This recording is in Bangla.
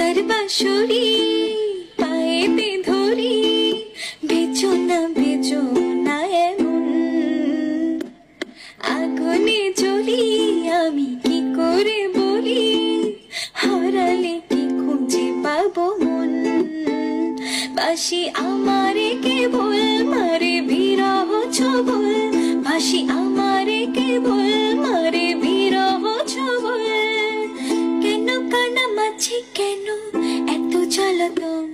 তার বাঁশরি পায়েতে ধরি, বেচো না এমন। আগুনে জ্বলি আমি কি করে বলি, হারালে কি খুঁজে পাবো মন। বাসি আমারে কেবল মারে বিরহ ছবল, বাসি আমারে কেবল মারে বিরহ ছবল। কেন কানামাছি কেন এত জ্বালাতন,